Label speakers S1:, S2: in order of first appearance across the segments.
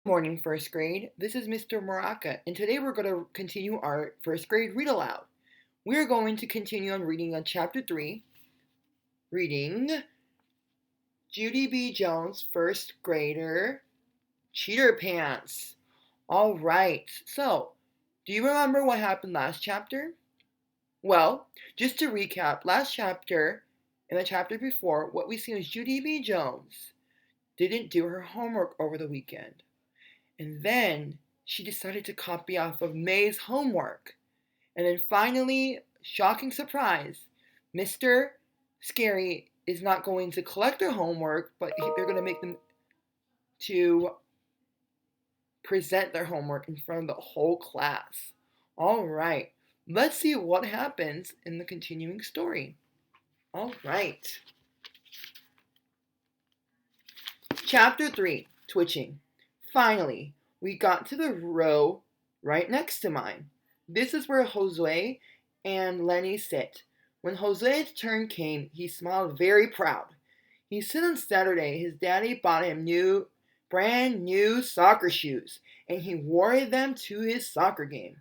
S1: Morning, first grade. This is Mr. Moraka, and today we're going to continue our first grade read aloud. We're going to continue on reading on chapter 3, reading Judy B. Jones, first grader, Cheater Pants. All right, so do you remember what happened last chapter? Well, just to recap, last chapter and the chapter before, what we see is Judy B. Jones didn't do her homework over the weekend. And then she decided to copy off of May's homework. And then finally, shocking surprise, Mr. Scary is not going to collect their homework, but they're going to make them to present their homework in front of the whole class. All right, let's see what happens in the continuing story. All right. Chapter 3, Twitching. Finally, we got to the row right next to mine. This is where Jose and Lenny sit. When Jose's turn came, he smiled very proud. He said on Saturday his daddy bought him brand new soccer shoes, and he wore them to his soccer game.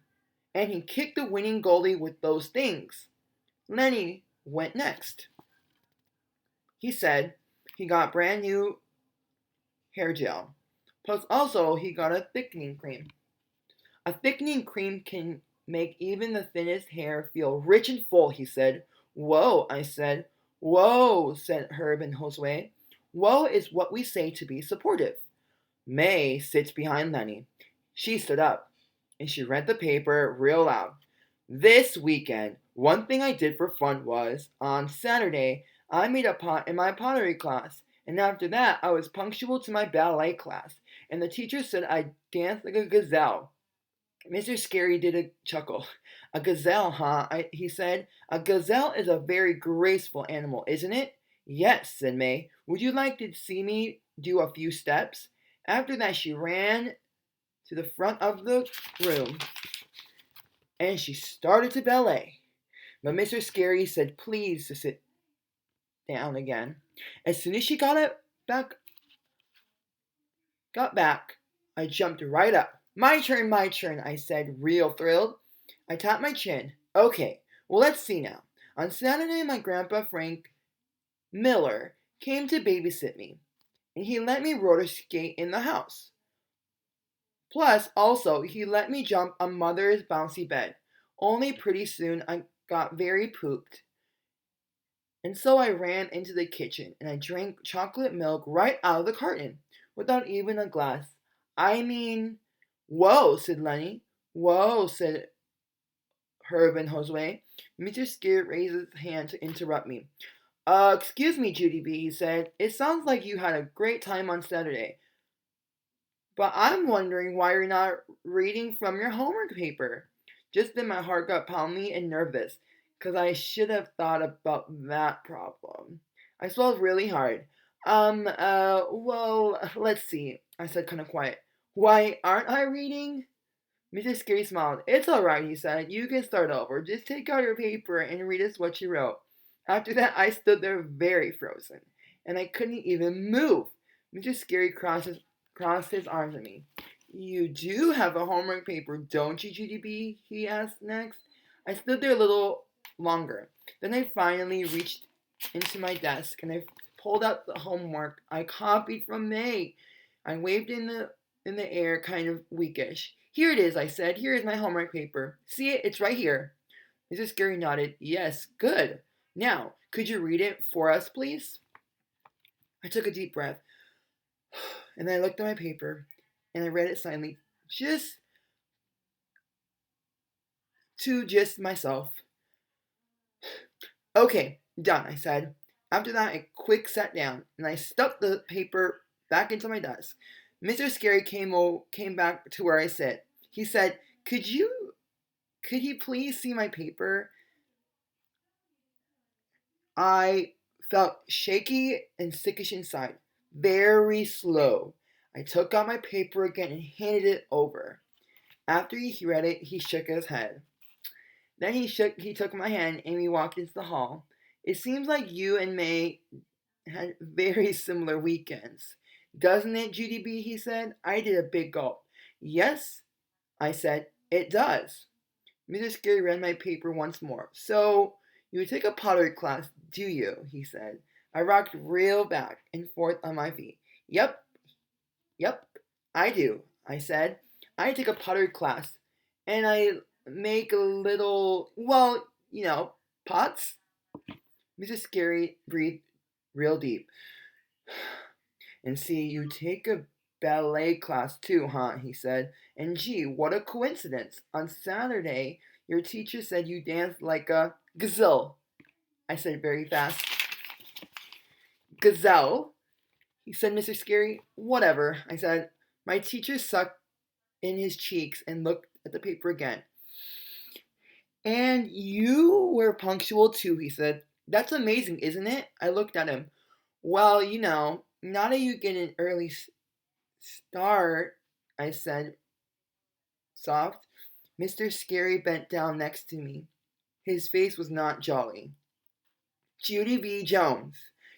S1: And he kicked the winning goalie with those things. Lenny went next. He said he got brand new hair gel. Plus also he got a thickening cream. A thickening cream can make even the thinnest hair feel rich and full, he said. Whoa, I said. Whoa, said Herb and Josue. Whoa is what we say to be supportive. May sits behind Lenny. She stood up, and she read the paper real loud. This weekend, one thing I did for fun was, on Saturday, I made a pot in my pottery class, and after that, I was punctual to my ballet class, and the teacher said I danced like a gazelle. Mr. Scary did a chuckle. A gazelle, huh? He said. A gazelle is a very graceful animal, isn't it? Yes, said May. Would you like to see me do a few steps? After that, she ran to the front of the room and she started to ballet. But Mr. Scary said please to sit down again. As soon as she got back, I jumped right up. My turn, I said, real thrilled. I tapped my chin. Okay, well, let's see now. On Saturday, my grandpa Frank Miller came to babysit me, and he let me roller skate in the house. Plus, also, he let me jump on Mother's bouncy bed. Only pretty soon I got very pooped. And so I ran into the kitchen and I drank chocolate milk right out of the carton without even a glass. I mean, whoa, said Lenny. Whoa, said Herb and Josue. Mr. Scared raised his hand to interrupt me. Excuse me, Judy B, he said. It sounds like you had a great time on Saturday. But I'm wondering why you're not reading from your homework paper. Just then my heart got pounding and nervous, 'cause I should have thought about that problem. I swallowed really hard. Well, let's see, I said kind of quiet. Why aren't I reading? Mrs. Scary smiled. It's alright, he said. You can start over. Just take out your paper and read us what you wrote. After that, I stood there very frozen, and I couldn't even move. Mr. Scary crossed his arms at me. You do have a homework paper, don't you, GDB? He asked next. I stood there a little longer. Then I finally reached into my desk and I pulled out the homework I copied from May. I waved in the air, kind of weakish. Here it is, I said. Here is my homework paper. See it? It's right here. Mrs. Scary nodded. Yes, good. Now, could you read it for us, please? I took a deep breath and I looked at my paper and I read it silently, just myself. Okay, done, I said. After that, I quick sat down and I stuffed the paper back into my desk. Mr. Scary came back to where I sat. He said, could you please see my paper? I felt shaky and sickish inside. Very slow. I took out my paper again and handed it over. After he read it, he shook his head. Then he took my hand and we walked into the hall. It seems like you and May had very similar weekends. Doesn't it, Judy B? He said. I did a big gulp. Yes, I said, it does. Mr. Scary read my paper once more. So, you take a pottery class, do you? He said. I rocked real back and forth on my feet. Yep, yep, I do, I said. I take a pottery class and I make little, well, pots. Mrs. Scary breathed real deep. And see, you take a ballet class too, huh? He said. And gee, what a coincidence. On Saturday, your teacher said you danced like a gazelle. I said very fast. Gazelle? He said, Mr. Scary. Whatever, I said. My teacher sucked in his cheeks and looked at the paper again. And you were punctual too, he said. That's amazing, isn't it? I looked at him. Well, now that you get an early start, I said, soft. Mr. Scary bent down next to me. His face was not jolly. Judy B. Jones,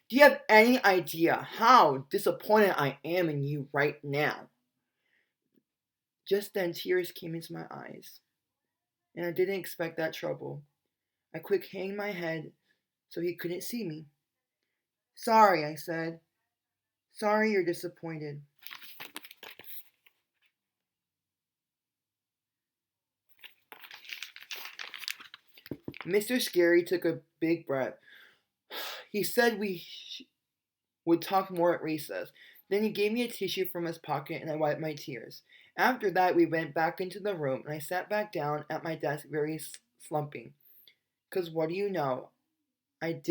S1: do you have any idea how disappointed I am in you right now? Just then, tears came into my eyes, and I didn't expect that trouble. I quick hanged my head so he couldn't see me. Sorry, I said. Sorry you're disappointed. Mr. Scary took a big breath. He said we would talk more at recess. Then he gave me a tissue from his pocket and I wiped my tears. After that, we went back into the room and I sat back down at my desk, very slumping. 'Cause what do you know? I did